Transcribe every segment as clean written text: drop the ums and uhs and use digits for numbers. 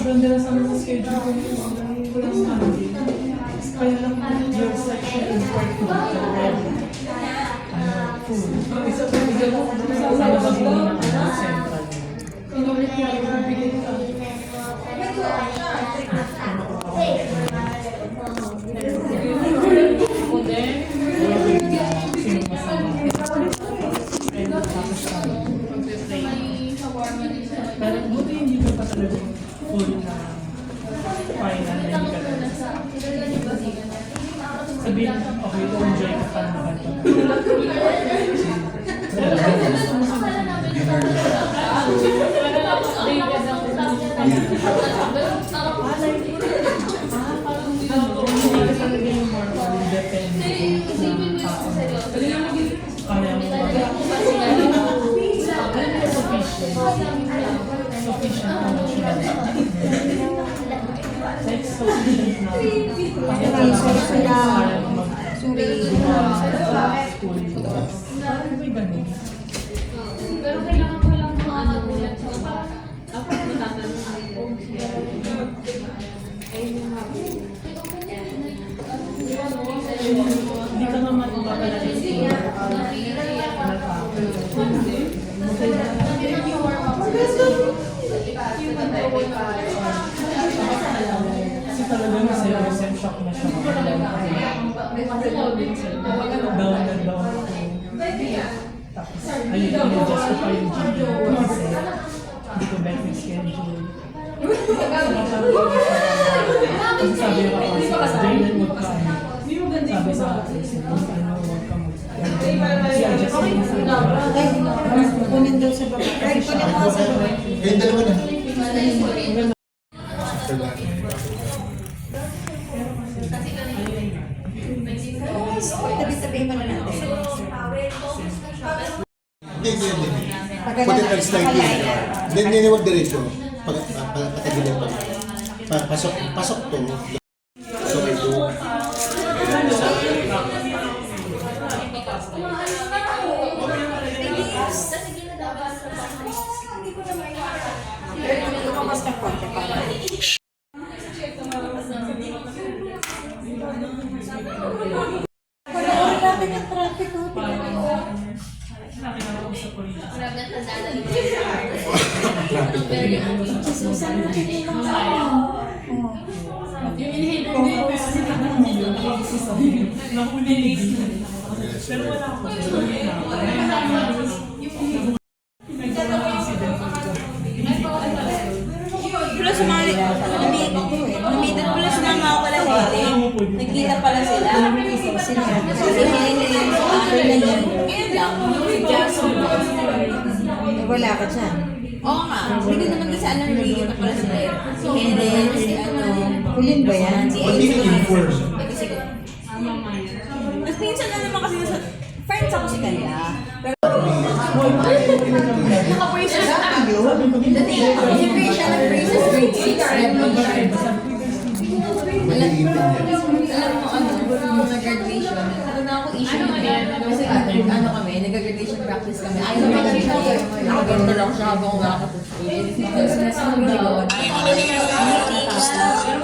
Ganda na sa mga schedule ko yung kulang Sunday. Kaya lang yung section in particular food. Isa pa yung sa mga central. Inulit niya yung bibigay ka. Pero buti hindi ka pa talaga full na final na hindi ka talaga. Sabihin, okay, enjoy ka pa naman ito. Pero kailangan ko lang mga nagulat sa dapat matatanong ako. Hindi ka naman mabalagay siya. Kasi talaga nasa recent shock na siya. Down na down ako. Tapos, ayun, in-adjust ko pa yung GP kasi hindi ko bet yung schedule. Kasi sabi ko ako, Jaylen, huwag ka. Sabi sa akin, huwag ka mo. I-adjust ko yung schedule. Kunin daw sa baba. Right, kunin mo sa baba. Kayong dalawa na. Tabi-tabi mo na natin. Hindi. Put it as like this. Then huwag diretso. Patagilan pa. Pasok to. So ito. Lumabas ng konti para. Lapit ng traffic ko. Susan mo din lang ako. Yung inhale ko kasi nakulilig. Pero wala ako Plus mga lumitan plus na mga pala nagkita pala sila. Si Helena yung sa akin na yun. Ngayon lang. Si Jason. Wala ka dyan. Oo nga. Hindi naman kasi alam nagkita pala sila. Si Helen, si ano. Kulin ba yan? Si Ace. Tapos minsan na naman kasi friends ako si Kaya. Pero naka-braces tayo. Siyempre siya nag-braces grade 6. Alam mo ano, nung nag-graduation, na ako issue kasi ano kami, nag-graduation practice kami. Ayaw naman kami siya eh. Nakaganda lang siya habang umakapos ko.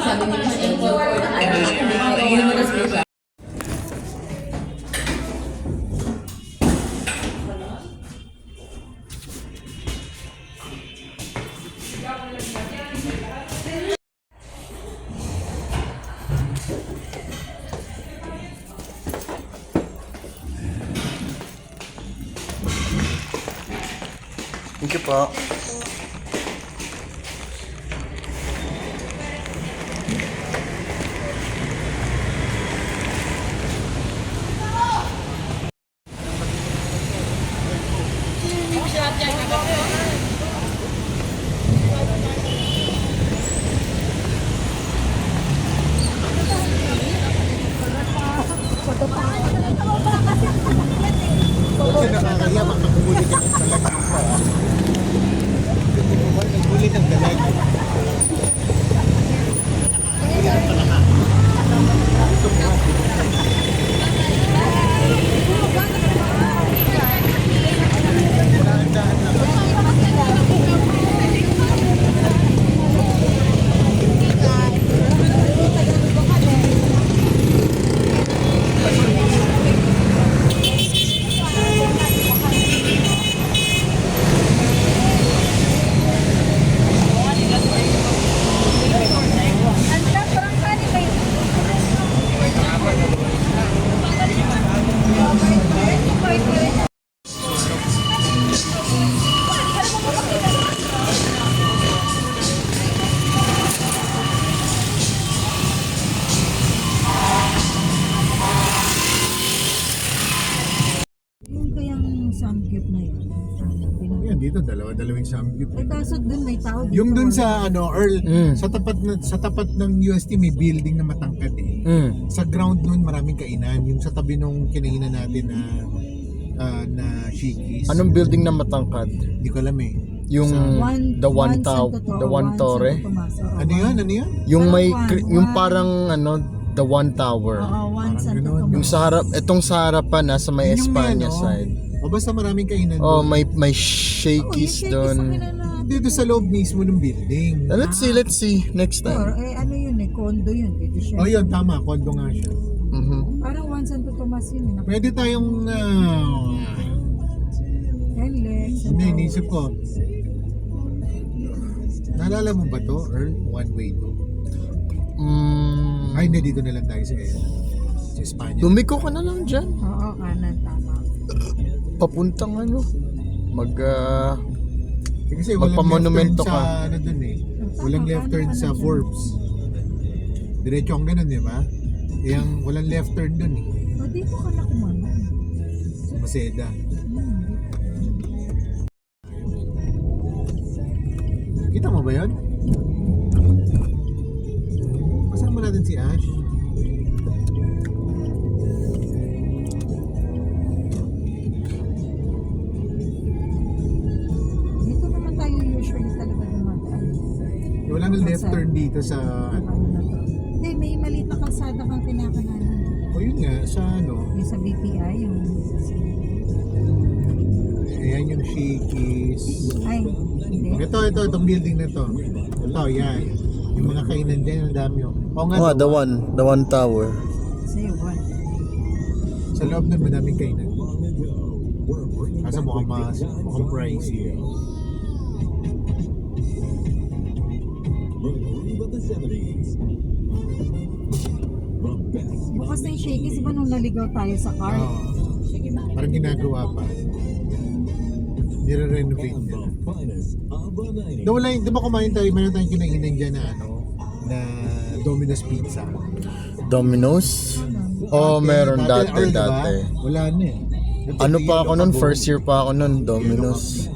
Sabi ni Miss Angel, yun mo na siya. Thank you po. Kasi nakakaya, makakabuli ka ng talagang pa. Samgyup. Eh kaso dun may tao dito. Yung dun sa Earl, Mm. sa tapat ng UST may building na matangkad eh. Sa ground nun maraming kainan, yung sa tabi nung kinainan natin na Shikis. Anong building na matangkad? Hindi ko alam eh. Yung the one Torre? Ano yan? Yung may Parang yung parang the one tower. Oo, one Parang Santo ganun. Yung Tomas. sa harap, etong sa harapan sa may Yung Espanya ano, side. O basta maraming kainan Oh, doon. may shakies doon. Dito sa loob mismo ng building. Let's see next time. Ano yun condo yun. Dito siya. Oh yun, tama. Kondo nga siya. Parang one Santo Tomas yun. Pwede tayong Lex. hindi, inisip ko. Naalala mo ba to, Earl? One way to. Ay, hindi. Dito na lang tayo sa Espanya. Lumiko ka na lang dyan. Oo, kanan. Tama. Papuntang mag Kasi walang magpamonumento left turn ka. sa dun eh. Walang left turn sa Forbes. Diretso ang ganun, di ba? Yang walang left turn dun eh. O, dito ka na kumano. Sa Maseda. Kita mo ba yun? Kasama natin si Ash. Dito naman tayo usually talaga dumadaan. Wala nang left turn dito sa Ano na to? Hindi, may maliit na kalsada kang pinakananan. O yun nga, sa Yung sa BPI, yung... ayan yung Shakey's. Ay, hindi. Itong building na to. Ito, yan. Yung mga kainan dyan, ang dami oh. Oo nga, Oh, the one tower. Say what? sa loob nun madaming kainan. Kasi mukhang pricey. Bukas na yung Shakey's, di ba nung naligaw tayo sa car? Oo. Parang ginagawa pa. Nire-renovate nila. Di ba kumain tayo, meron tayong kinainan dyan na Domino's Pizza. Domino's? Oh, meron dati. Diba? Wala na eh. Ano pa ako nun? First year pa ako nun, Domino's.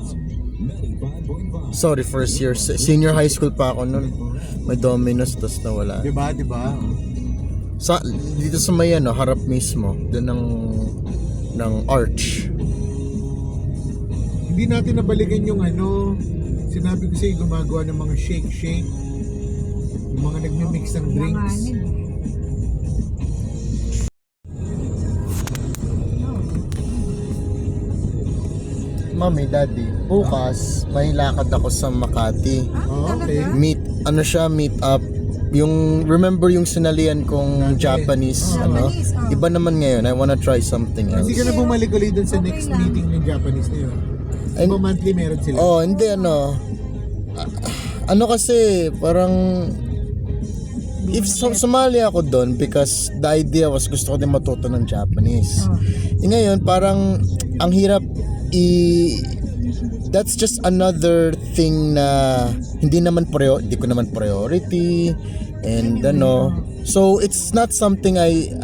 Sorry, first year. Senior high school pa ako nun. May Domino's, tas nawala. Diba? Dito sa may harap mismo. Doon ng arch. Hindi natin nabalikan yung sinabi ko sa'yo, gumagawa ng mga shake. Yung mga nagmi-mix ng drinks. Langanin. Mami, daddy, bukas may lakad ako sa Makati. Oh, okay. Meet up. Yung remember yung sinalian kong Japanese, Japanese, Iba naman ngayon. I wanna try something else. Hindi ka na bumalik ulit dun sa Okay next lang. meeting ng Japanese na yun. Ay- Diba monthly meron sila? Oh, hindi kasi parang if sumali ako doon because the idea was gusto ko din matuto ng Japanese. Ngayon parang ang hirap that's just another thing na hindi ko naman priority and so it's not something I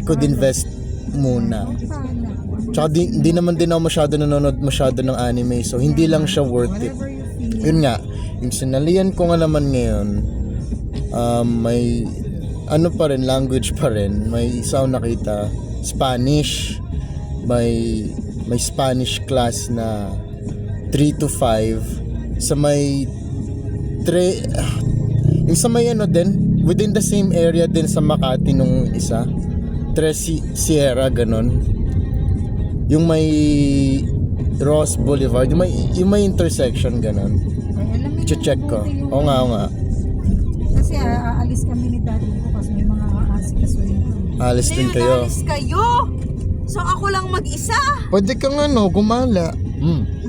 could invest muna. Tsaka di naman din ako nanonood ng anime, so hindi lang siya worth it. Yun nga, yung sinalian ko nga naman ngayon, may pa rin, language pa rin. May isa akong nakita, Spanish. May Spanish class na 3 to 5 sa may yung sa may din, within the same area din sa Makati nung isa, Sierra, ganon. Yung may Ross Boulevard, yung may intersection, ganon. I-check ko. Oo nga. Kasi aalis kami ni daddy bukas, may mga asikasuhin kami. Alis din kayo. Alis kayo! So ako lang mag-isa? Pwede kang gumala.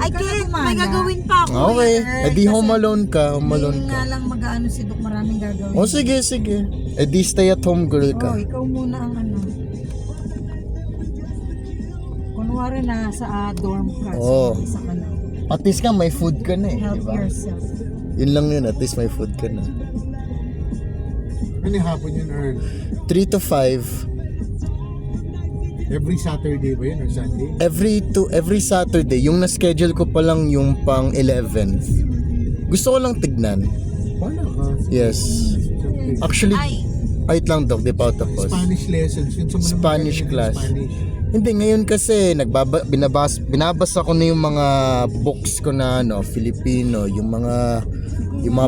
I can't, may gagawin pa ako. Okay. eh. Home alone ka. Hindi nga lang mag-ano si Doc, maraming gagawin. O sige. Stay at home girl ka. Ikaw muna ang kunwari na sa dorm ka. Oo. Isa ka na. At least may food ka na Help diba? yourself. Yun lang yun, at least may food ka na. Ano yung hapon yun, Earl? 3 to 5. Every Saturday ba yun or Sunday? Every Saturday, yung na-schedule ko pa lang yung pang 11th. Gusto ko lang tignan. Wala ka. Yes. Actually, wait lang Doc, di pa out of pause. Spanish lessons. Yun sa mga Spanish magaling ng class. Spanish. Hindi, ngayon kasi binabasa ko na yung mga books ko na Filipino, yung mga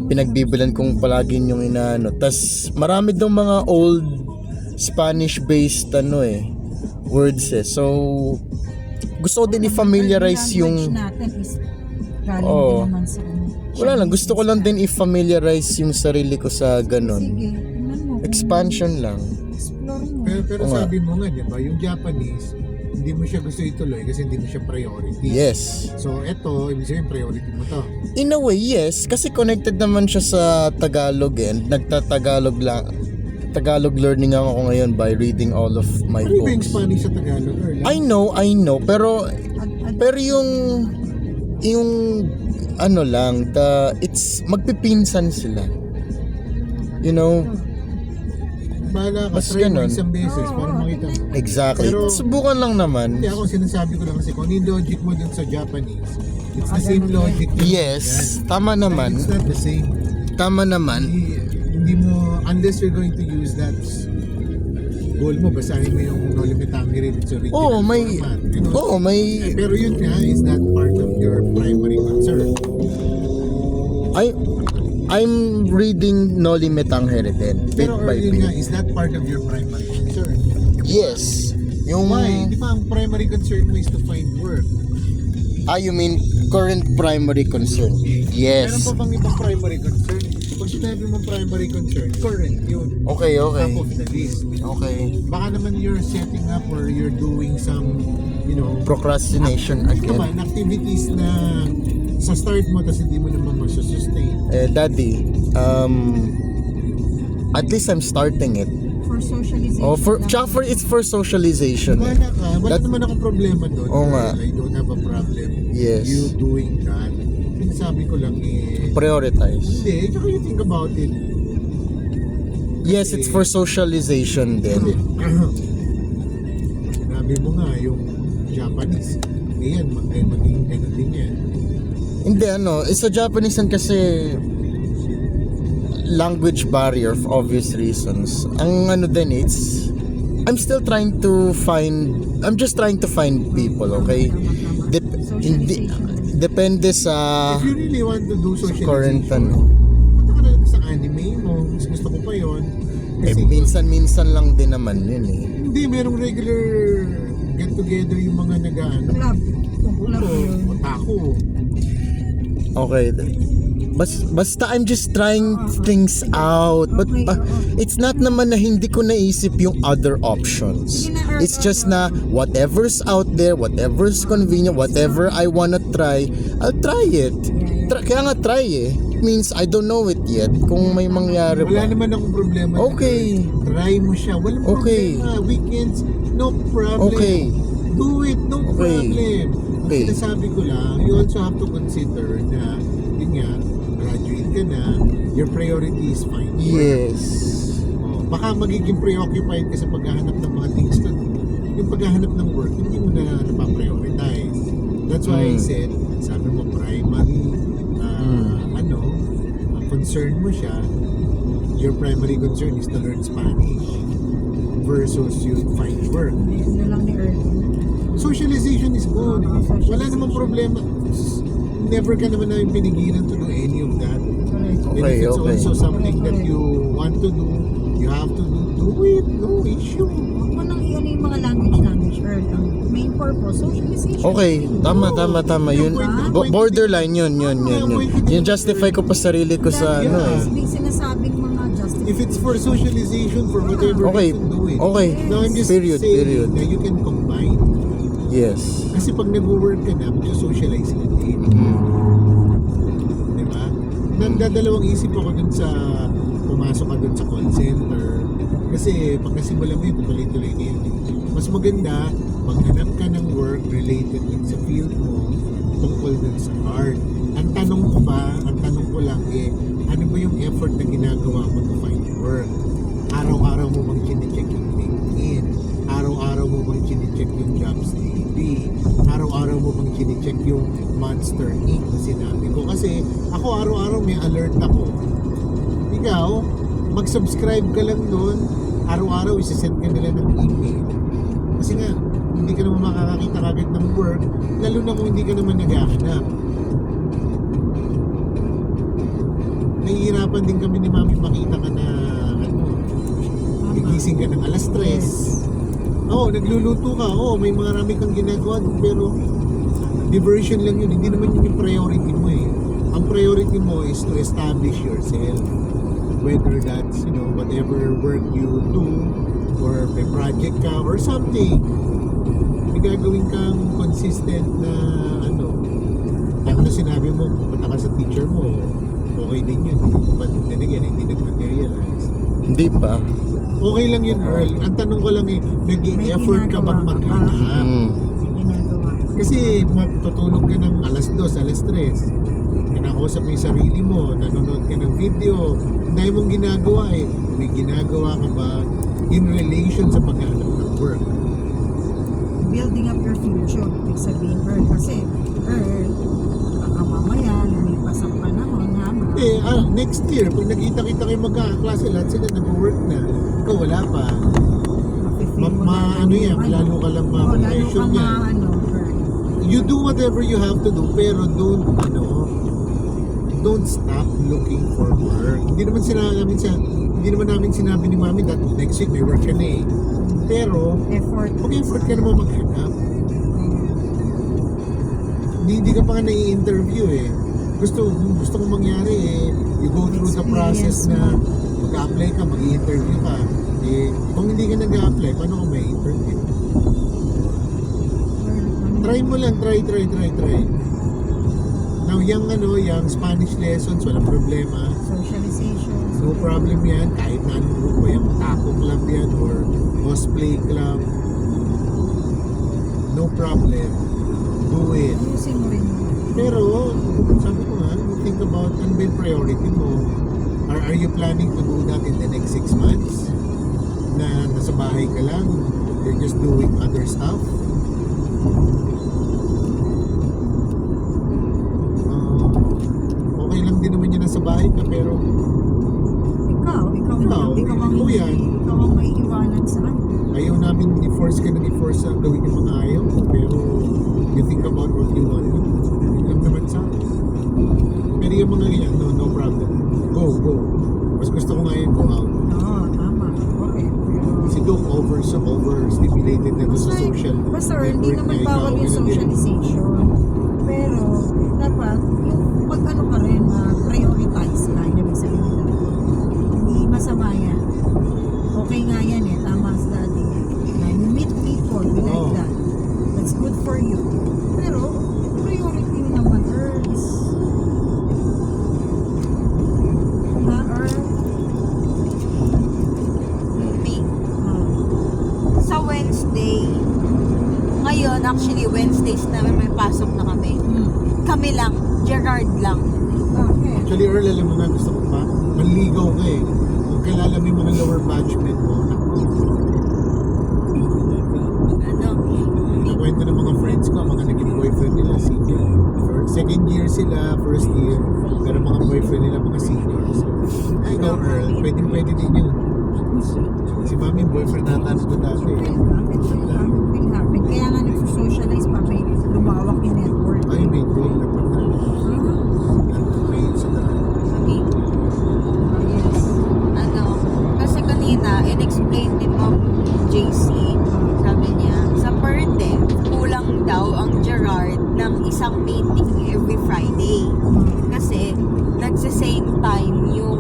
pinagbibilan kong palagi yung inaano. Tas marami daw mga old Spanish based words So gusto ko din i-familiarize yung natin is galing Oo. din naman sa wala lang, gusto ko lang din i-familiarize yung sarili ko sa ganun. Sige, tingnan mo. Expansion lang. Explore mo. Pero Oo nga. sabi mo nga, di ba, yung Japanese, hindi mo siya gusto ituloy kasi hindi mo siya priority. Yes. So, eto, ibig sabihin, priority mo to. In a way, yes. Kasi connected naman siya sa Tagalog and nagtatagalog lang. Tagalog learning ako ngayon by reading all of my Ano ba yung books. Spanish sa Tagalog? Or I know. Pero yung ano lang, it's magpipinsan sila. You know, bahala ka, Mas try mo ganun. isang beses para makita mo. exactly. Pero- Subukan lang naman. Hindi, ako sinasabi ko lang kasi kung ano yung logic mo dun sa Japanese, it's the same logic. dun. Yes, tama Yan. naman. It's not the same. Tama naman. Hindi mo, unless you're going to use that goal mo, basahin mo yung No Limit Angry It's original format. You know? May Pero yun nga is not part of your primary concern. I'm reading No Limit Angere din, bit Pero by yun nga bit. is not part of your primary concern. Yes. Yung Why? Di ba ang primary concern mo is to find work? you mean current primary concern? Meron Yes. pa bang ibang primary concern? Pag sinabi mo primary concern, current yun. Okay. Top of the list. Okay. Baka naman you're setting up or you're doing some, Procrastination again. activities na sa start mo tapos hindi mo naman masustain. Daddy, at least I'm starting it. For socialization. It's for socialization. Wala That- naman akong problema doon. Oo nga. I don't have a problem Yes. you doing that. Sabi ko lang Prioritize. hindi, tsaka you think about it. Yes, it's for socialization din. Sinabi mo nga yung Japanese. Ngayon, maging ganun din yan. Hindi sa Japanese kasi language barrier for obvious reasons. Ang din I'm just trying to find people, okay? Depende sa If you really want to do current socialization, punta ka na lang sa anime mo. Mas gusto ko pa yun. Kasi minsan lang din naman yun eh. hindi, merong regular get together yung mga nag-ano. Club. Club yun. Otaku. Okay. Basta I'm just trying things out. But it's not naman na hindi ko naisip yung other options. It's just na whatever's out there, whatever's convenient, whatever I wanna try, I'll try it. Kaya nga try eh. Means I don't know it yet kung may mangyari Wala ba. naman akong problema. Okay. Try mo siya. Walang Okay. problema. Weekends, no problem. Okay. Do it, no Okay. problem. Okay. Sinasabi ko lang, you also have to consider na, yun nga, graduate ka na, your priority is fine. Yes. Baka magiging preoccupied ka sa paghahanap ng mga things na yung paghahanap ng work, hindi mo na napaprioritize. That's why I said, sabi mo primary, concern mo siya, your primary concern is to learn Spanish versus you find work. Ano lang ni Earl. Socialization is good. Socialization. Wala namang problema. Never ka naman namin pinigilan to do any of that. And Okay, if it's okay. also something that you want to do, you have to do it. No issue. Huwag mo nang iyan yung mga language, Earl. Ang main purpose, socialization. Okay, tama yun. Borderline yun. Yung justify ko pa sarili ko sa May sinasabing mga justification. If it's for socialization, for whatever Okay, reason, do it. okay. Now, I'm just Period. saying na you can combine. Yes. Kasi pag nag-work ka na, mag-socialize ka din. Diba? Nagdadalawang isip ako dun sa pumasok ka dun sa call center. Kasi pag nasimulan mo yun, tuloy-tuloy na yun. Mas maganda, maghanap ka ng work related dun sa field mo tungkol dun sa art. Ang tanong ko lang ano ba yung effort na ginagawa mo to find work? Araw-araw mo bang chine-check yung LinkedIn? Araw-araw mo bang chine-check check yung Monster Inc. na sinabi ko. Kasi ako araw-araw may alert ako. Ikaw, mag-subscribe ka lang doon. Araw-araw isasend ka nila ng email. Kasi nga, hindi ka naman makakakita kagad ng work, lalo na kung hindi ka naman naghahanap. Nahihirapan din kami ni Mami makita ka na gigising ka ng alas 3. Oo, nagluluto ka. Oo, may marami kang ginagawa pero diversion lang yun. Hindi naman yun yung priority mo eh. Ang priority mo is to establish yourself. Whether that's, whatever work you do or may project ka or something. May gagawin kang consistent na kaya kung sinabi mo, punta ka sa teacher mo, okay din yun. But then again, hindi nag-materialize. Hindi pa. Okay lang yun, Earl. Ang tanong ko lang nag-effort ka bang maghanap? Ginagawa. Kasi matutulog ka ng alas 2, alas 3. Kinakausap mo yung sarili mo, nanonood ka ng video. Dahil mong ginagawa may ginagawa ka ba in relation sa paghahanap ng work? Building up your future. Ibig sabihin, Earl, kasi Earl, baka mamaya, lumipas ang panahon, Next year, pag nakita-kita kayo magkakaklase, lahat sila nag-work na. Ikaw wala pa. Lalo ka lang ma-pressure niya. You do whatever you have to do, pero don't stop looking for work. Hindi naman namin sinabi ni Mami that next week may work ka na eh. Pero, mag-effort ka naman maghanap. Hindi ka pa nga nai-interview eh. Gusto kong mangyari you go through the process na mag-apply ka, mag-i-interview ka. Kung hindi ka nag-apply, paano ka may interview? Try mo lang, try. Now, yung Spanish lessons, walang problema. Socialization. No problem yan, kahit na anong grupo yan, taco club yan, or cosplay club. No problem. Do it. Ayusin mo rin. Pero, sabi ko nga, think about ano ba yung priority mo. Are you planning to do that in the next 6 months? Na nasa bahay ka lang? You're just doing other stuff? Okay lang din naman yan nasa bahay ka, pero Ikaw ang may iwanan saan. ayaw namin i-force ka nang i-force sa gawin yung mga ayaw mo, pero you think about what you want. Yun lang naman sa akin. Pero yung mga ganyan, no problem. Go. Mas gusto ko nga yung go out. Oo, tama. Okay. Si Doc overstimulated na sa social Basta hindi network naman niya, bawal ikaw, yung ganun din. socialization. Pero, dapat, yung mag-ano ka rin, prioritize ka. Ibig sabihin na, hindi masama yan. Okay nga yan tama sa dati. Na you meet people, you like that. That's good for you. Pero, priority naman, is Sa Wednesday, ngayon, actually, Wednesdays namin may pasok na kami. Kami lang, Gerard lang. Okay. Actually, Earl, alam mo nga, gusto ko pa, manligaw ka Kung kilala mo yung mga lower batchment mo, nakwento ng mga friends ko, mga naging boyfriend nila, senior. Second year sila, first year, pero mga boyfriend nila, mga seniors. Ikaw, Earl, pwede din yun. Si Mami, boyfriend natin ko dati. Will happen. Kaya nga nagsusocialize pa, may lumawak yung network. Ay, may goal na pala. May sa daan. Kasi kanina, in-explain ni Mom JC, sabi niya, sa per day, kulang daw ang Gerard ng isang meeting every Friday. Kasi, nagsa-same time yung,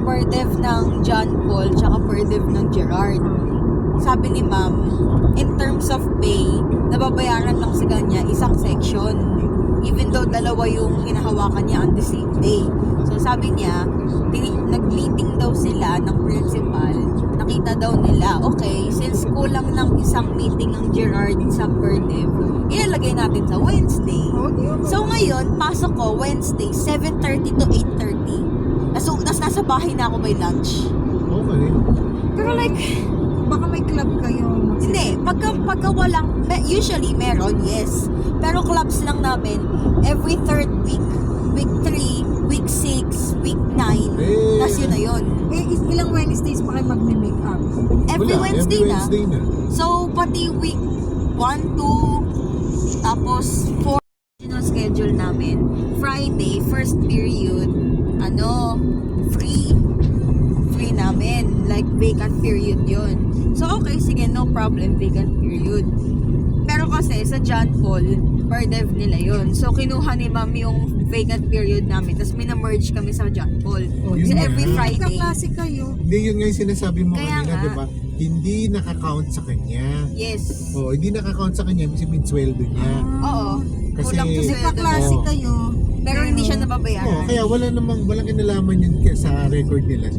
per dev ng John Paul, tsaka per dev ng Gerard. Sabi ni Ma'am, in terms of pay, nababayaran lang sa kanya isang section. Even though dalawa yung hinahawakan niya on the same day. So sabi niya, nag-meeting daw sila ng principal. Nakita daw nila, okay, since kulang ng isang meeting ang Gerard sa per dev, ilalagay natin sa Wednesday. So ngayon, pasok ko Wednesday, 7:30 to 8:30. So, nasa bahay na ako by lunch. Okay. Pero like, Baka may club kayo, Hindi, pagka walang, usually meron, yes. Pero clubs lang namin, every third week, week 3, week 6, week 9, tas yun na yun. Ilang Wednesdays pa kayo magme-make up? Every Wala, Wednesday every na. Wednesday na. So, pati week 1, 2, tapos 4, original schedule namin. Friday, first period, free namin. Like, vacant period yun. So, okay, sige, no problem, vacant period. Pero kasi, sa John Paul, per dev nila yun. So, kinuha ni ma'am yung vacant period namin, tapos minamerge kami sa John Paul. yun So, nga. every Friday. Kaklase kayo. Hindi, yun nga yung sinasabi mo Kaya kanina, nga. di ba? Hindi nakakount sa kanya. Yes. Hindi nakakount sa kanya, kasi may sweldo niya. Oo. Kasi- Kulang sa Kasi sweldo kaklase Oo. kayo. pero hindi siya nababayaran. Kaya walang kinalaman yun sa record nila.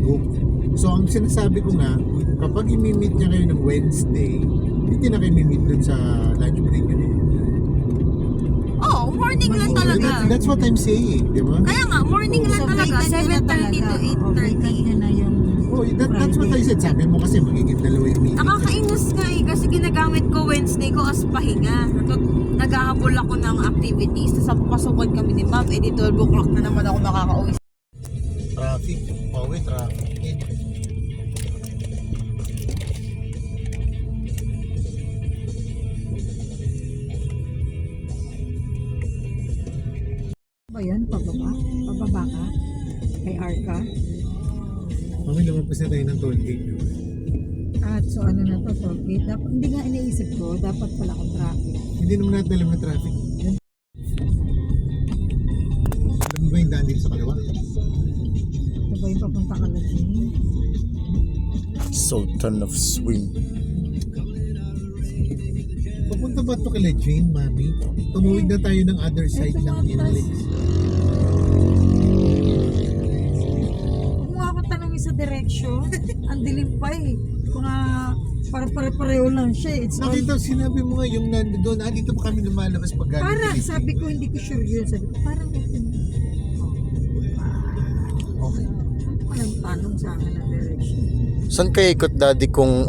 So, ang sinasabi ko nga, kapag i-meet niya kayo ng Wednesday, hindi na kayo i-meet dun sa lunch break. Oh, morning lang talaga. That's what I'm saying, di ba? Kaya nga, morning lang talaga. 7:30 to 8:30. Vacant na yung That's what I said. Sabi mo kasi magiging dalawa yung meeting. Nakakainis nga eh, kasi ginagamit ko Wednesday ko as pahinga. Naghahabol ako ng activities, tapos papasukan kami ni ma'am, eh di 12 o'clock na naman ako makaka-uwi. Traffic. Pauwi, traffic. ba yan? Pababa? Pababa ka? Kay Arca? Mami, lumabas na tayo ng toll gate. At so ano na to, toll gate? Dapat, hindi nga iniisip ko, dapat pala kung traffic. Hindi naman natin alam na traffic. Alam mo ba yung daan dito sa kaliwa? Ito ba yung papunta ka lang dyan? Sultan of Swing. Papunta ba ito kila Jane, Mami? Tumuwid na tayo ng other side Ito ng nga, Inlex. Huwag mo ako tanongin sa direction. Ang dilim pa eh. Mga pare-pareho lang siya eh. It's all, Nakita, sinabi mo nga yung nandoon, dito pa kami lumalabas pag galing. parang Philippines. sabi ko hindi ko sure yun. Sabi ko parang ito. Okay. Walang tanong sa akin ng direction. Saan kayo ikot, daddy, kung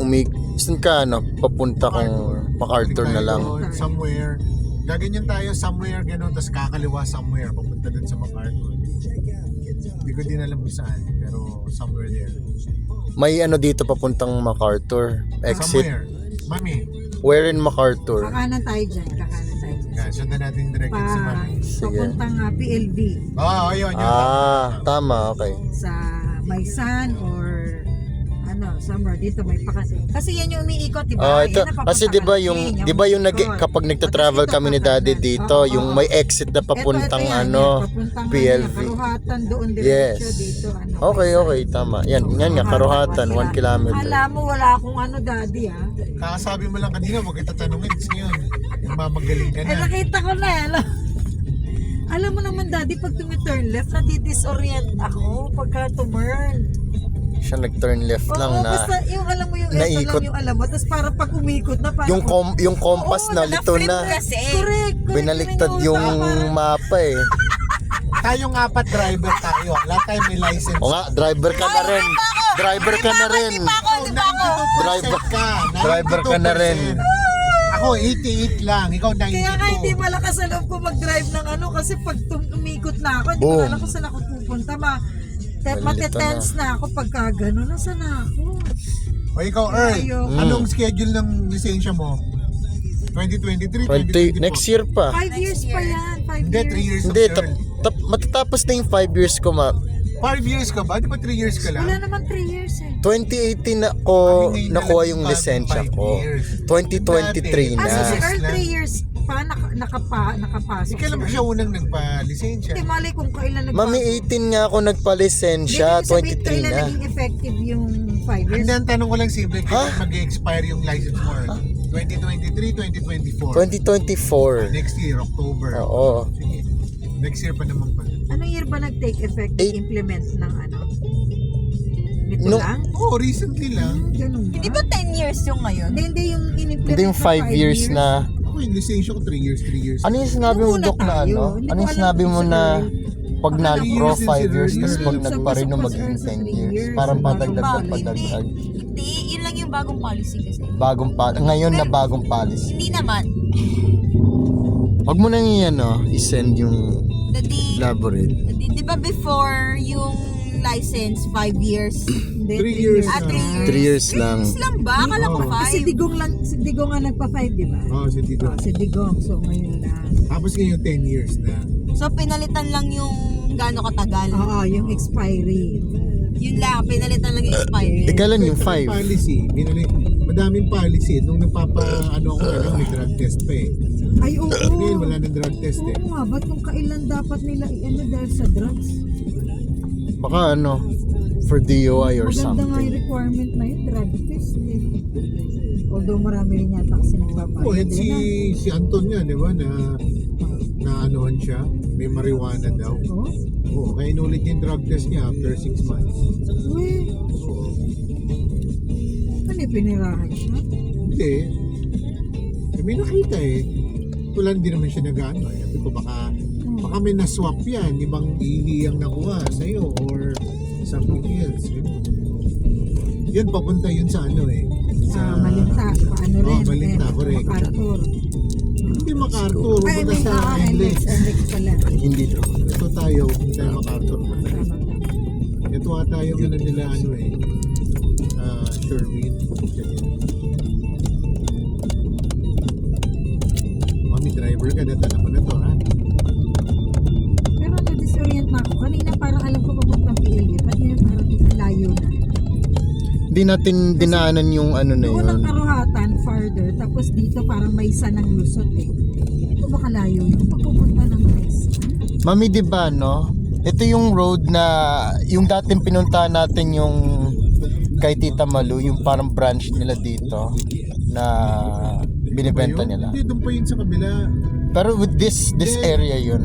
saan ka, papunta kung MacArthur na lang? Tayo somewhere. Gaganyan tayo somewhere, gano'n, tapos kakaliwa somewhere, papunta dun sa MacArthur. Hindi ko din alam kung saan, pero somewhere there. May dito papuntang MacArthur. Exit. Somewhere. Mami, Where in MacArthur? Kakanan tayo dyan. Kakanan tayo dyan. yeah, sundan natin yung direction sa Pa, Mami. Sige. papuntang PLB Ayun, yun. Tama, okay. sa Maysan or somewhere dito may kasi yan yung umiikot, di ba? Ito, Yan ang papunta kasi 'di ba ka yung King, 'di ba yung umiikot. kapag nagta-travel kami ni daddy dito, Oo, yung oo. may exit na papuntang Ito yan, papuntang PLV. Karuhatan doon Yes. diretso dito Okay, okay, tama. Yan nga, Karuhatan, 1 kilometer. Alam mo wala akong daddy Kakasabi mo lang kanina, huwag kita tanungin. Kasi yun, magmamagaling ka Eh na. nakita ko na alam mo naman daddy pag tumi-turn left nadi-disorient ako pagka tumurn. Siya nag-turn left lang na Basta yung alam mo yung naikot. lang yung alam mo tapos para pag umikot na parang yung compass Oo, na lito Na-flip na. kasi. correct Binaliktad yung mapa eh. Tayong apat driver tayo. Lahat tayo may license. O nga, driver ka na rin. Driver ka na rin. Driver driver ka na rin. Ako, 88 lang. Ikaw, 92. Kaya nga hindi malakas sa loob ko mag-drive ng kasi pag umikot na ako, hindi ko Boom. alam kung saan ako pupunta. Malilito Matetense na ako pagka gano'n. Nasaan na ako? O ikaw, Earl, Ayoko. anong schedule ng lisensya mo? 2023, 2024? Next year pa. 5 years pa yan. 5 Hindi, 3 years. years Hindi, of term. matatapos na yung 5 years ko, ma. 5 years ka ba? Di ba 3 years ka lang? Wala naman 3 years eh. 2018 na ko Kami ngayon nakuha na yung nagpapag lisensya 5 ko. years. 2023 Dati, na. So si Yes Earl lang. 3 years pa nakapasok. Hindi ka lang siya unang nagpa-lisensya. Hindi mali kung kailan Mami, 18 nga ako nagpalisensya, 23 kailan na. naging effective yung 5 years. Hindi, ang tanong ko lang simple, Ha? kailan mag-expire yung license mo? 2023, 2024? 2024. Next year, October. Oo. Sige. Next year pa naman pala. Anong year ba nag-take effect Eight. implement ng Nito No. lang? Oo, recently lang. Ganun ba? Di ba 10 years yung ngayon? Hindi yung in-implement Hindi yung na 5 years na. Ako yung lisensya ko 3 years, 3 years. Ano yung sinabi mo, Nung una Dok, na tayo, ano? hindi Ano ko yung alam sinabi kung mo sa na Earl. pag Baka nag-pro 5 years and years, years. tapos pag Yung nagpa-renew supposed maging was 10 3 years? years. Parang Bago padagdag ba? na padagdag. Hindi, yun lang yung yung bagong policy kasi. Ngayon na bagong policy. Hindi naman. Wag mo nang i-send yung Di laborate. ba before yung license 5 years? 3 years Ah, na. 3 years. 3 years lang. Lang ba? Akala ko Oo. 5. Si Digong nga nagpa-5, di ba? Oo, si Tito. Si Digong, so ngayon na. Tapos ngayon 10 years na. So pinalitan lang yung gaano katagal. Oo, yung expiry. Yun lang, pinalitan lang yung expiry. Kailan yung May 5? policy. Madaming policy. Nung may drug test pa eh. Ay, oo. Ngayon wala nang drug test eh. Oo nga, ba't kung kailan dapat nila dahil sa drugs? Baka for DUI or Maganda nga something. yung requirement na yun, drug test eh. Although marami rin yata kasi nagpapayad. Oh, at si Anton nga, di ba, na anuhan siya. May marijuana daw. Oh? Oo, kaya inulit yung drug test niya after 6 months. Uy, Oo. ano yung pinirahan siya? Hindi. May nakita eh. Wala din naman siya nag-ano eh. Sabi ko baka may na-swap yan. Ibang ihiyang nakuha sa'yo or something else. Yan, papunta yun sa ano eh. Malinta, paano rin? Malinta, correct. MacArthur. Hindi MacArthur. Ay, Pupunta may sa NLEX NLEX. pala. Hindi daw. Ito tayo. MacArthur. Tama. Ito ata yung nila Sherwin. Mami, driver ka. Data mo na to, ha? Pero na-disorient na ako. Kanina parang alam ko papuntang PLD. Pati na parang layo na. Hindi natin dinaanan yung na Doon yun. ang Karuhatan, farther. Tapos dito parang may sanang lusot eh. Ito baka layo yung papupunta ng Mesa. Mami, di ba, ito yung road na, yung dating pinuntahan natin yung kay Tita Malu, yung parang branch nila dito na binibenta nila. Hindi, doon pa yun sa kabila. Pero with this area yun.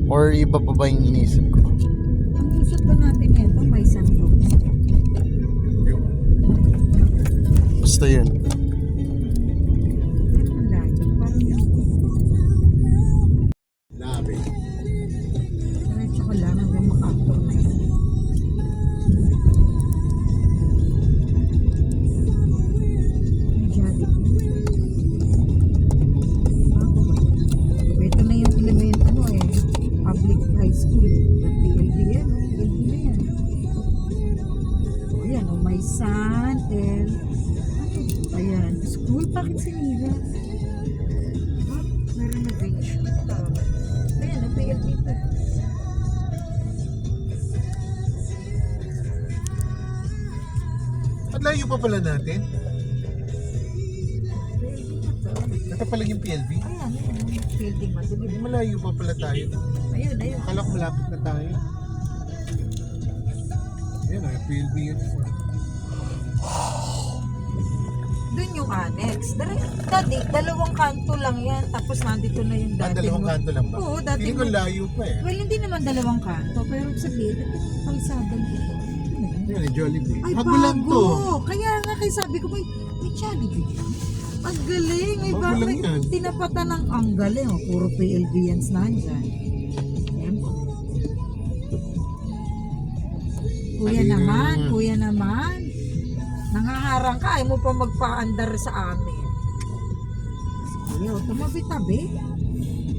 Or iba pa ba yung inisip ko? Ang lusot ba natin ito? May santo. Basta yun. Ang layo. Parang Labi. diretso ko lang hanggang MacArthur na yun. May Jollibee. Bago ba yun? Ito na yung public high school. PLD yan, PLD na yan. O yan, may San El. Ayan, school, bakit sinira? May renovation. Ayan, ang PLD pa. At layo pa pala natin. Ito pala yung PLV. Ayan, building madilim. Malayo pa pala tayo. Ayun. Akala ko malapit na tayo. Ayan, yung PLV yun. Doon yung annex. Dati, dalawang kanto lang yan. Tapos nandito na yung dati. Dalawang kanto lang ba? Oo, dati Hindi ko layo pa eh. Well, hindi naman dalawang kanto. Pero sa gilid, kalsada dito. Ayan, yung Jollibee. Ay, Bago lang to. Kaya nga kayo sabi ko, may Jollibee. Ang galing. May Bago lang yan. tinapatan ng ang galing. Oh. Puro PLDians nandyan. Siyempre. Kuya naman. Nangaharang ka. Ayaw mo pa magpa-andar sa amin. Kuya, tumabi-tabi.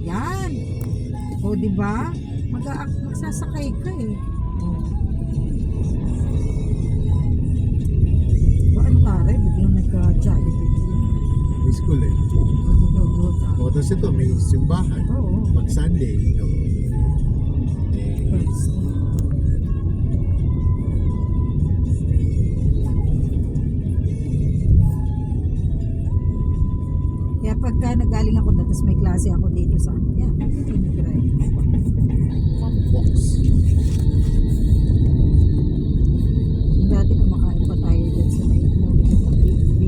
Yan. O, diba? Magsasakay ka eh. Baan tare? Biglang nagka-Jollibee. May school eh. O, tapos ito, may simbahan. Oo. Pag Sunday, First. Kaya pagka nagaling ako doon, tapos may klase ako dito sa ano, yan, tinag-drive. Box. Dati kumakain pa tayo dyan sa may moment ng PLB.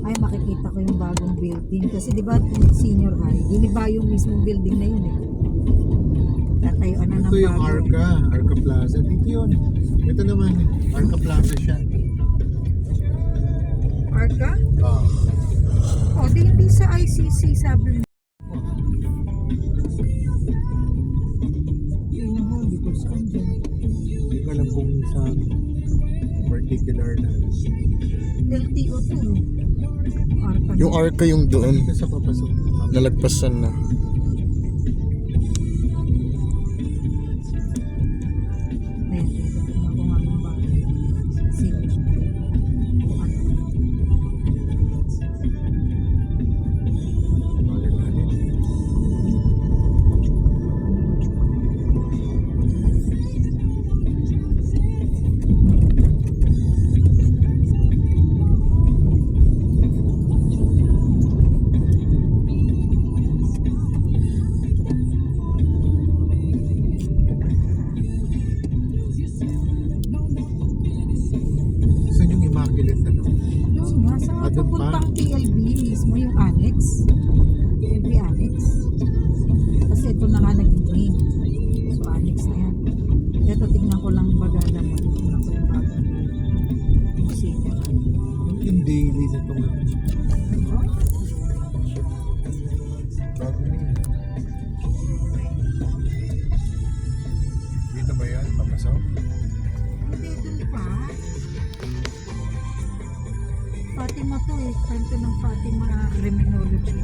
Ay, makikita ko yung bagong building. Kasi di ba senior high, giniba yung mismong building na yun eh. Tatayuan na ng ito yung bago. Arca Plaza. Dito yun. Ito naman, Arca Plaza siya. Arca? Ah. O, di hindi sa ICC sabi mo. particular na. LTO to. Arca. Yung Arca yung doon. Dito sa papasok. Nalagpasan na. Ayan, dito. Tingnan ko nga yung bagay. Sino? Bali-bali. Saan yung Immaculate ano? Doon nga, sa Ah, doon pa? papuntang TLB mismo, yung annex. TLB annex. Kasi ito na nga naging main. So, annex na yan. Ito, tignan ko lang baga naman. Tignan ko yung bagay. Yung senior. Yung daily na itong ano. Bago na yun. Dito ba yan? Papasok? Hindi, doon pa. Fatima to eh. Kanto ng Fatima Criminology.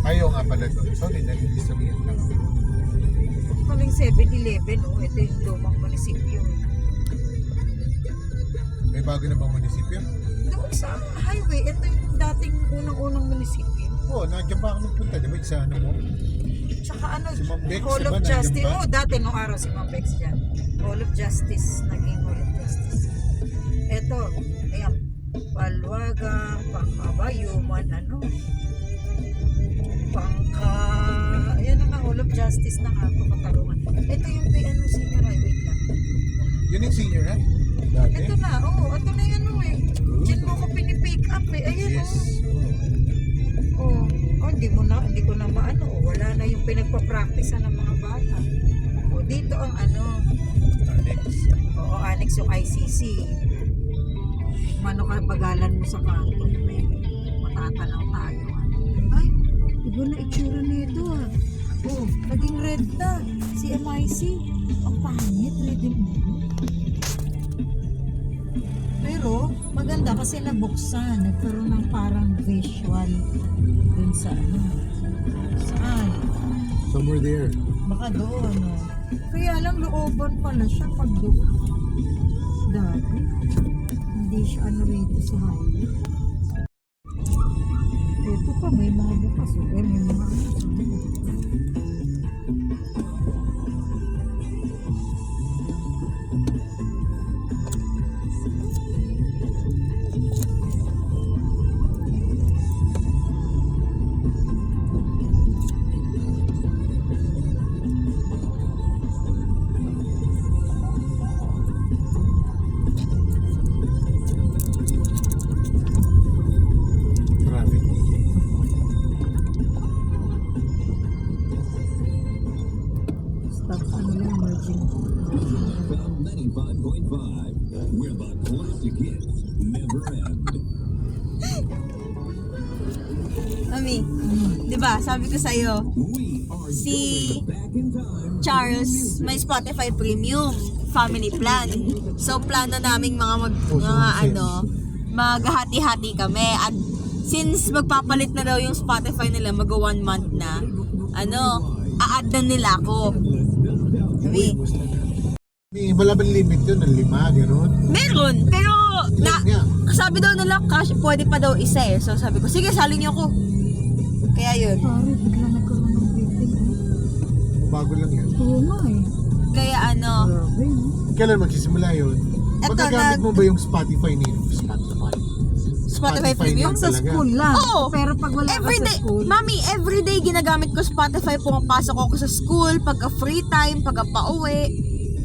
Ayaw nga pala doon. Sorry, nag-disabihin lang ako. Paling 7-Eleven, oh. Ito yung lumang munisipyo. May bago na bang munisipyo? Doon sa highway, ito yung dating unang-unang munisipyo. Oo, nandiyan ba ako nagpunta? Di ba sa ano mo? Tsaka ano, Si Ma'am Bex, Hall diba? of Nandiyan Justice. ba? Oh, dati nung araw si Ma'am Bex dyan. Hall of Justice. Naging Hall of Justice. Ito, ayan, Palwagang, Pangkabayuman, ano, ayan na nga, Hall of Justice na nga ito, Katarungan. Ito yung kay ano, senior highway lang. Yun yung senior, ha? Dati? Ito na, ito na yung ano eh. Diyan mo ko pinipick up eh. Ayan Yes. oh. Hindi ko na maano. Wala na yung pinagpa-practice ng mga bata. Dito ang ano. Alex. Annex yung ICC. Mano ka bagalan mo sa kanto. Matatanaw tayo. Ay, iba na itsura nito ah. Naging red na. Si MIC. Ang pangit, red din. Pero maganda kasi nabuksan. Nagkaroon ng parang visual dun sa ano. Saan? Somewhere there. Baka doon, no? Kaya lang looban pala siya pag doon. Dati. Hindi siya ano rito sa highway. Ito pa, may mga bukas. May mga ano sa highway. Traffic. Stop ano lang, merging. From 95.5, where the classic hits never end. Mami, di ba sabi ko sa'yo, We are si back in time. Charles may Spotify Premium family plan. So plano naming maghati-hati kami at since magpapalit na daw yung Spotify nila, mag 1 month na, a-add na nila ako. Sabi, Wala ba limit yun? Ng 5, gano'n? meron, pero Yeah. sabi daw nila cash, pwede pa daw isa eh. So sabi ko, sige, salin niyo ako. Kaya yun. Pare, bigla nagkaroon ng building. Bago lang yan. Oo nga eh. Kaya Grabe, no? Kailan magsisimula yun? Eto, Magagamit mo ba yung Spotify niyo? Spotify Premium? Sa school lang. Oo. Pero pag wala ka sa Everyday, school, mami, everyday ginagamit ko Spotify. Pumapasok ako sa school, pagka free time, pagka pauwi.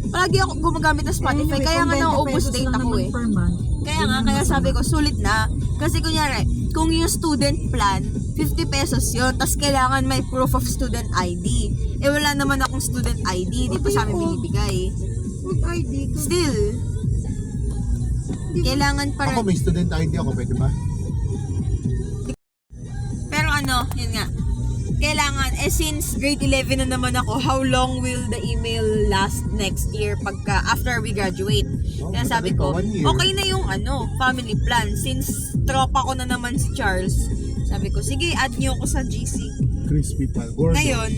Palagi ako gumagamit ng Spotify. anyway, Kaya kung nga 20 nauubos pesos date lang ako naman eh. per month, Kaya yun nga, ang kaya masama. sabi ko, sulit na. Kasi kunyari, kung yung student plan, 50 pesos yun, tas kailangan may proof of student ID. Eh wala naman akong student ID, di pa sa amin binibigay. With ID ka. Still, kailangan pa Ako rin. may student ID ako, pwede ba? Pero yun nga, kailangan, since grade 11 na naman ako, how long will the email last next year after we graduate? Kaya sabi ko, One year. okay na yung family plan. Since tropa ko na naman si Charles, sabi ko, sige, add niyo ako sa GC. Crispy pal. Gordo. Ngayon,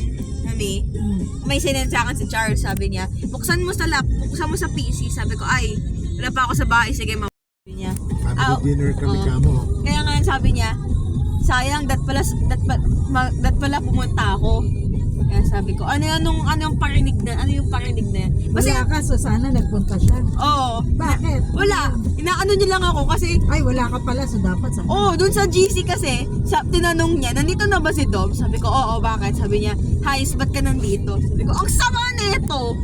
may sinend sa akin si Charles, sabi niya, buksan mo sa PC. Sabi ko, ay, wala pa ako sa bahay, sige ma'am. Sabi niya, Family dinner kami kamo. kaya nga sabi niya, sayang, dat pala pumunta ako. Kaya sabi ko, ano yung parinig na yan? Kasi, Wala ka, so sana nagpunta siya. oo, Bakit? wala, inaano niya lang ako kasi, Ay, wala ka pala, so dapat sana. dun sa GC kasi, tinanong niya, nandito na ba si Dom? Sabi ko, oo, bakit? Sabi niya, hi, ba't ka nandito? Sabi ko, ang sama nito!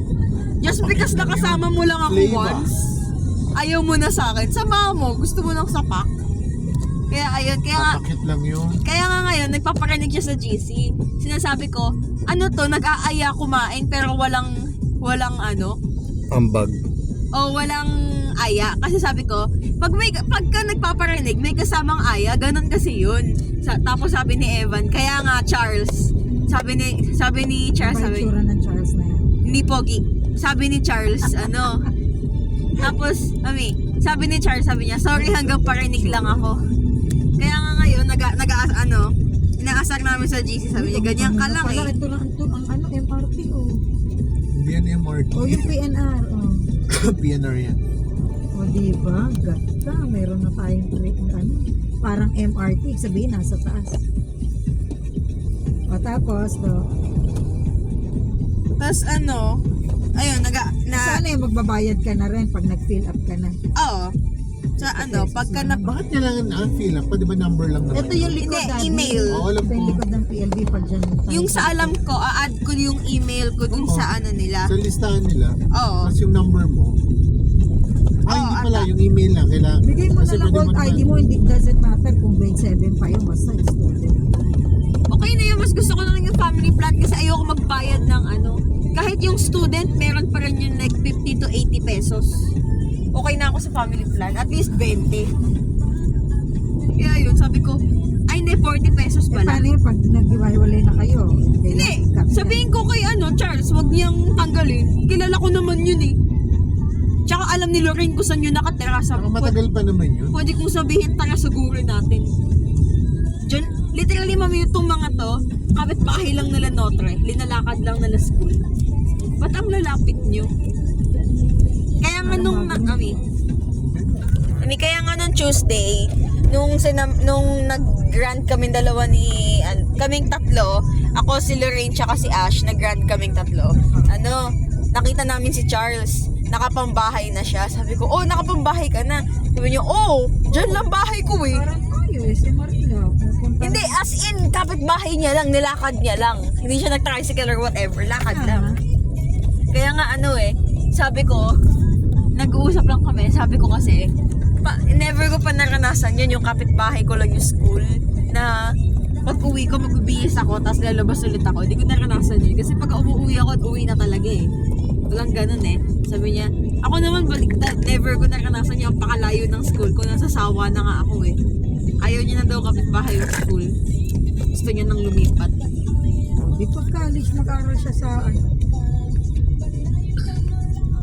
Just because nakasama mo lang ako Flavor. once, ayaw mo na sa akin. Sama mo, gusto mo ng sapak. Kaya ayun, Papakit lang yun. kaya nga ngayon, nagpaparinig siya sa GC. Sinasabi ko, nag-aaya kumain pero walang Ambag. walang aya. Kasi sabi ko, pagka nagpaparinig, may kasamang aya, ganun kasi yun. Tapos sabi ni Evan, kaya nga Charles, sabi ni Charles, Ano ba yung tsura ng Charles na yan? ni Pogi, sabi ni Charles, tapos, sabi ni Charles, sabi niya, sorry, hanggang parinig lang ako. Kaya nga ngayon, inaasar namin sa GC, sabi niya, ganyan ka lang Pala, eh. ito lang ang MRT, oh. Hindi yan MRT. O yung PNR, oh. PNR yan. O diba, gata, meron na tayong parang MRT, sabihin nasa taas. O tapos, Tapos ayun, sana yung magbabayad ka na rin pag nag-fill up ka na. oo. Sa pagka Bakit niya lang feel up? Di ba number lang naman? Ito yung likod, Hindi, Daddy. email. Oo, alam Ito yung ko. likod ng PLB pag dyan. yung sa alam ko, a-add ko yung email ko dun Oo. sa nila. Sa listahan nila, Oo. tapos yung number mo. Hindi pala, yung email lang. Kailangan, Bigay mo na lang pwede old ID mo, hindi doesn't matter kung grade 7 pa yun, basta student. Okay na yun, mas gusto ko na lang yung family plan kasi ayoko magbayad ng kahit yung student, meron pa rin yung like 50 to 80 pesos. Okay na ako sa family plan, at least 20. Kaya yun, sabi ko, ay hindi, 40 pesos Eh, pala. paano yun pag nag-iwalay na kayo? Hindi, sabihin ko kay Charles, wag niyang tanggalin. Kilala ko naman yun eh. Tsaka alam ni Lorraine kung saan yun nakatira. Saka matagal pa naman yun. Pwede kong sabihin, tara sugurin natin. Diyan, literally mami, itong mga to, kapit-bahay lang nila Notre, linalakad lang nila school. Ba't ang lalapit nyo? Kaya nga kaya nga nung Tuesday, nung nag-grant kaming dalawa kaming tatlo, ako, si Lorraine, tsaka si Ash, nag-grant kaming tatlo. Nakita namin si Charles, nakapambahay na siya. Sabi ko, nakapambahay ka na. Sabi niya, dyan lang bahay ko eh. Parang tayo eh, si Marila. Pupunta Hindi, as in, kapitbahay niya lang, nilakad niya lang. Hindi siya nag-tricycle or whatever, lakad lang. Kaya nga sabi ko, nag-uusap lang kami, sabi ko kasi, never ko pa naranasan yun, yung kapitbahay ko lang yung school, na pag uwi ko, magbibihis ako, tapos lalabas ulit ako. Hindi ko naranasan yun, kasi pag umuwi ako, uwi na talaga eh. Walang ganun eh. Sabi niya, ako naman baliktad, never ko naranasan yung pakalayo ng school ko, nasasawa na nga ako eh. Ayaw niya na daw kapitbahay yung school. Gusto niya nang lumipat. Di pag college, mag-aaral siya sa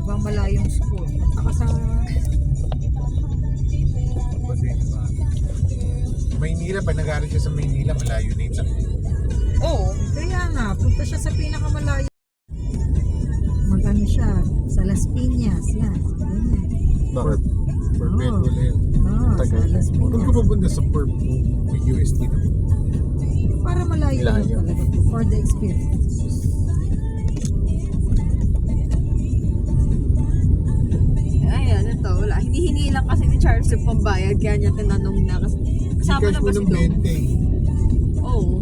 ibang malayong school. Saka sa Maynila, pag nag-aaral siya sa Maynila, malayo na yun sa... Oo. kaya nga, punta siya sa pinakamalayo. Mag-ano siya, sa Las Piñas, yan. Ganyan. Bakit? Perpetual yan. Sa Las Kung Piñas. ka pupunta sa Perp with USD na. Para malayo lang Layo. talaga for the experience. Ayan, wala. Hinihingi lang kasi ni Charles yung pambayad, kaya niya tinanong na. Kasi kasama Cash na mo ba si ng Dom? 20. Oo.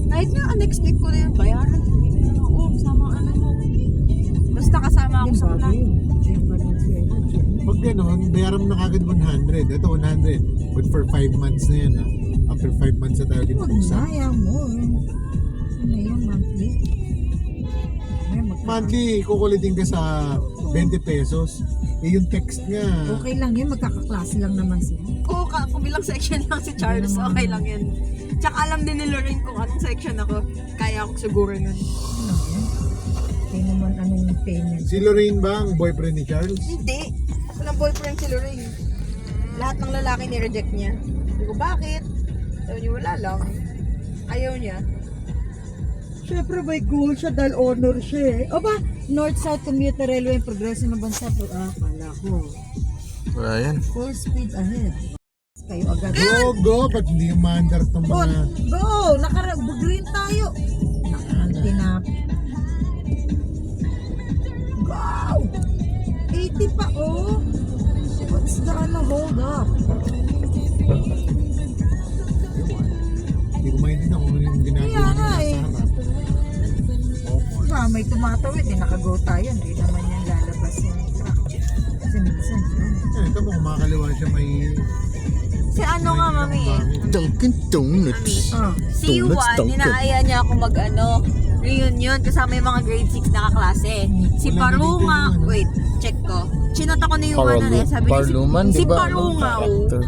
Kahit nga, next week ko na yung bayaran. Hindi na lang, kasama ang mo. Basta kasama ako Yung sa bago plan. yun. Gym Valenzuela, gym. Pag gano'n, bayaran mo na kagad 100. Ito 100. But for 5 months na yan ha. After 5 months na tayo din Huwag mag-usap. na, ayaw mo. Ano yun, monthly? May Monthly, kukulitin ka sa 20 pesos. Yung text nga. Okay lang yun, magkakaklase lang naman sila. Oo, kabilang section lang si Charles. Hindi naman. Okay lang yan. Tsaka alam din ni Lorraine kung anong section ako. Kaya ako siguro nun. Hindi naman anong payment. Si Lorraine ba ang boyfriend ni Charles? Hindi. Walang boyfriend si Lorraine. Lahat ng lalaki ni-reject niya. Sabi ko, bakit? Sabi niya, wala lang. Ayaw niya. Siyempre may goal siya dahil honor siya eh. O ba, North-South Commuter Railway ang progreso ng bansa. Kala ko. Wala yan. Full speed ahead. Kayo agad. Go! Ba't hindi yung maandar itong Go! mga... Go! Green tayo. Tinap. Go! 80 pa oh. What's the hold up? Hindi ko maintindihan kung ano yung ginagawa Kaya nga nila eh. sa harap. Diba, may tumatawid eh. Nakago tayo. Hindi naman yan lalabas yung truck. Kasi minsan. Ito mo, kumakaliwa siya may... Si ano nga, mami eh. Dunkin' Donuts. Ah. Si Donuts, Juan, Dunkin'. ninaaya niya ako reunion kasama yung mga grade 6 na kaklase. Si Wala Parunga, na dito yung ano. wait, check ko. Chinat ako ni Juan na eh. Sabi niya, Parluman, si di ba? Parunga, Character.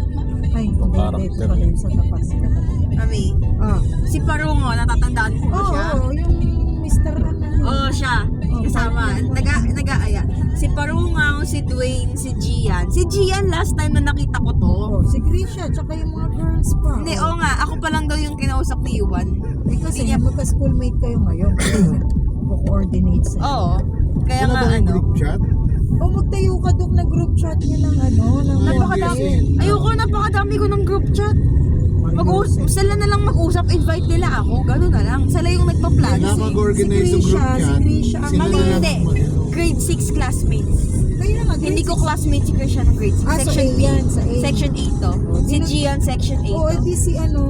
Ay, Ang hindi. character. Ito pala yung sa tapat sila. mami, Ah. si Parunga, natatandaan ko ba Oo, siya? yung Mr. Ano. Oo, siya. Kasama. Nag-aaya. Si Parungaw, si Dwayne, si Gian. Si Gian, last time na nakita ko to. Oh, si Grisha, tsaka yung mga girls pa. Hindi, oo nga. Ako pa lang daw yung kinausap ni Juan. Eh, kasi magka-schoolmate kayo ngayon. Kaya co-coordinate sa Oo. Kaya Wala nga ba yung ano. group chat? O magtayo ka dok na group chat niya ng ano, ng Napakadami. Ayoko, napakadami ko ng group chat. Sila na lang mag-usap, invite nila ako. Gano'n na lang. Sila yung nagpa-plan. Kaya mag-organize yung group chat. Si Grisha, ang Sila Mami, na lang hindi. mag- Grade 6 classmates. Kaya nga, Hindi ko classmate si Christian ng grade 6. Ah, so Section A B. yan, sa A. Section 8 to. Si Gian, section 8 Oo, to. edi si ano,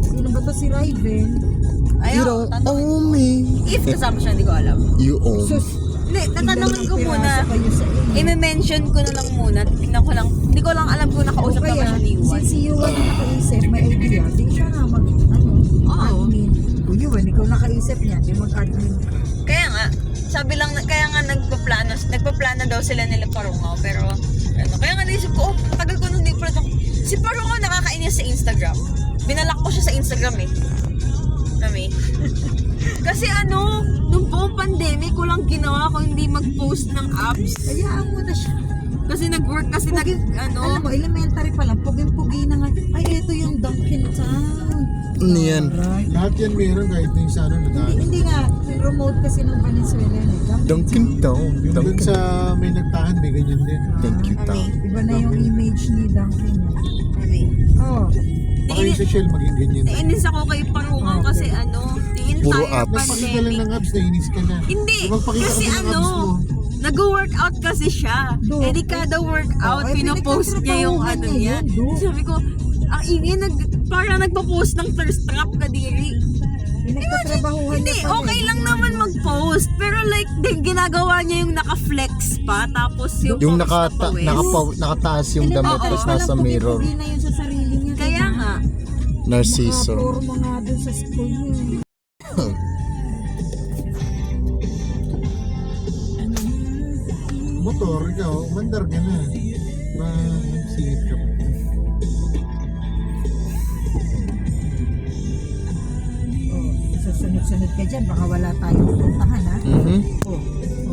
sino ba to si Raven? You Ayaw, don't tanong. own me. If kasama siya, hindi ko alam. You own. Sus, Hindi, tatanungin ko ilang muna. piraso kayo sa A. I-mention ko na lang muna. Tingnan ko lang. Hindi ko lang alam kung nakausap na ba siya ni Juan. Since si Yuan ang nakaisip, may idea, di siya nga admin. O Yuan, ikaw nakaisip niya, di mag-admin ka. Kaya nga, kaya nga nagpaplano daw sila nila Parungaw, pero ano, kaya nga naisip ko, tagal ko nung hindi pa ito. Si Parungaw nakakainis sa Instagram. Binalak ko siya sa Instagram eh. Mami. Kasi ano, nung buong pandemic, walang ginawa ko hindi mag-post ng apps. Hayaan mo na siya. Kasi nag-work, Alam mo, elementary pa lang, puging-pugi na nga. Ay, ito yung Dunkin' Town. Ano yan? Right. Lahat yan meron kahit yung sa ano Hindi nga, remote kasi ng Venezuela yun eh. Dunkin' Town. Yung dun Dunkin'. sa may nagtahan, may ganyan din. Thank you, Town. Iba na yung image ni Dunkin'. Mami. Oh, Baka yung sa Shell maging ganyan din. Nainis ako kay Parungaw kasi the Puro entire apps. Nagpakita lang pandemic. ng apps, nainis ka na. Hindi, Magpakita kasi ka ng apps mo. nag-workout kasi siya. Do. Eh di kada workout, Oh, ay, pinopost niya yung pinagtatrabahuhan ano niya niya. yun, do. Sabi ko, ang ingay, parang nagpo-post ng thirst trap kadiri. pinagtatrabahuhan Hindi, niya pa okay rin. lang naman mag-post. Pero like, ginagawa niya yung naka-flex pa, tapos yung Yung pawis na pawis. nakataas yung damit Oo. tapos nasa mirror. Pugi na yun sa sarili niya. Kaya nga, Narciso. Puro mga doon sa school niya. Motor, ikaw, mandar ka na. Magsingit ka pa. Oh, susunod-sunod ka dyan, baka wala tayong pupuntahan ha. Mhm. Oh,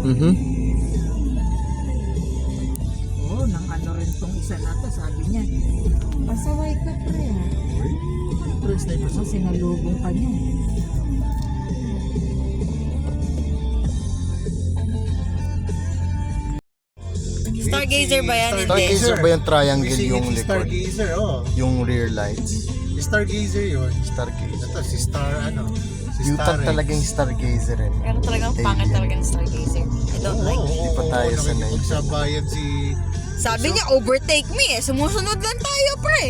Mhm. nang ano rin tong isa na to, sabi niya. Pasaway ka pre ha. Press na yung Kasi nalubong ka niya. Stargazer ba yan? Stargazer ba yung triangle yung likod? Stargazer, oh. Yung rear lights? Stargazer yun. Stargazer. Ito, si Star, ano? Si Yutan Star talagang stargazer eh. Pero talagang pangit talaga ng Stargazer. I don't like it. Hindi pa tayo sanay. Nakikipagsabayan si... Sabi niya, overtake me eh. Sumusunod lang tayo, pre.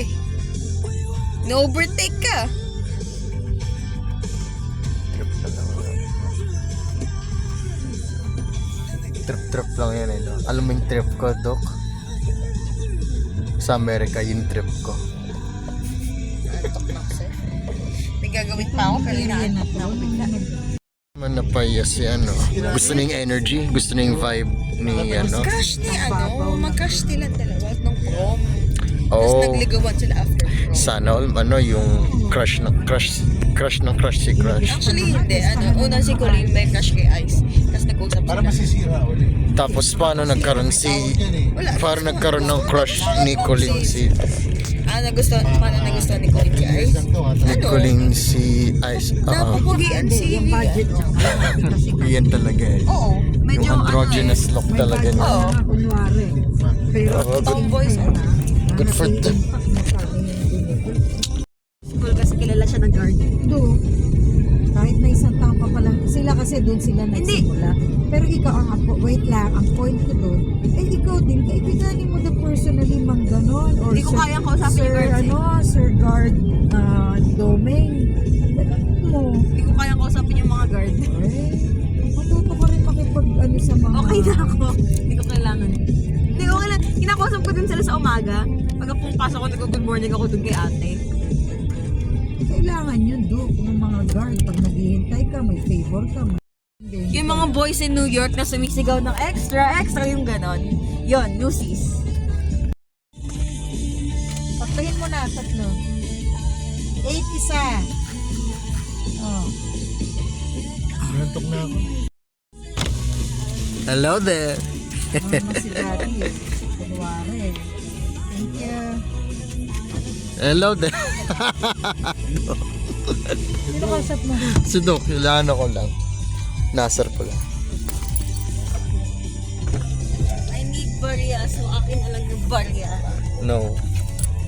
Na-overtake ka. Trip na lang. Trip lang yan eh. No? Alam mo yung trip ko, Doc? Sa Amerika, yung trip ko. May gagawin pa ako, pero inaanap na ako bigla. Manapaya si ano. Gusto na yung energy, gusto na yung vibe ni ano. Crush ni ano, mag-crush nila dalawa nung prom. Tapos Oh. nagligawan sila after prom. Sana all, ano, yung crush ng crush si crush. Actually, hindi. Una si Colleen may crush kay Ice. Tapos nag-usap Para sila. masisira ulit. Tapos paano nagkaroon paano nagkaroon ng crush ni Colleen si Paano nagustuhan ni Colleen kay Ice? Colleen si Ice? Napapugian si Yung budget Vivian. niya. Kasi Yan talaga eh. Oo. Medyo Yung androgynous look may talaga budget niya. Oo. na kunwari. Pero Oo, tomboys. Good for them. School kasi kilala siya ng guard. Do, kahit na isang taon pa pala, sila kasi doon sila nagsimula. Pero ikaw wait lang, ang point ko doon, ikaw din, kaibiganin mo na personally mang ganon. Or Hindi ko kayang kausapin yung guards eh. Sir Guard Domain. Mo. Hindi ko kayang kausapin yung mga guard. Matuto ka rin makipag sa mga... Okay na ako. Hindi ko kailangan. Hindi, okay lang. Kinakausap ko din sila sa umaga. Pag pumapasok ko, nag-good morning ako dun kay ate. Kailangan yun, do. Yung mga guard, pag naghihintay ka, may favor ka. Yung mga boys in New York na sumisigaw ng extra yung ganon. Yon, Lucy's. Pagtahin mo na, 3. 8 isa. Oh. Nantok na ako. Hello there. Si Daddy. Kunwari. Thank you. Hello there. Sino kausap mo? Si Doc, kailangan ako lang. Nasar ko lang. I need barya, so akin na lang yung barya. No.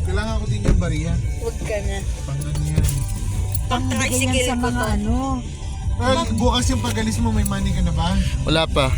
Kailangan ko din yung bariya. Huwag ka na. Pangan yan. Pang-tricycle Sa ko mga to. ano. Well, bukas yung pagalis mo, may money ka na ba? Wala pa.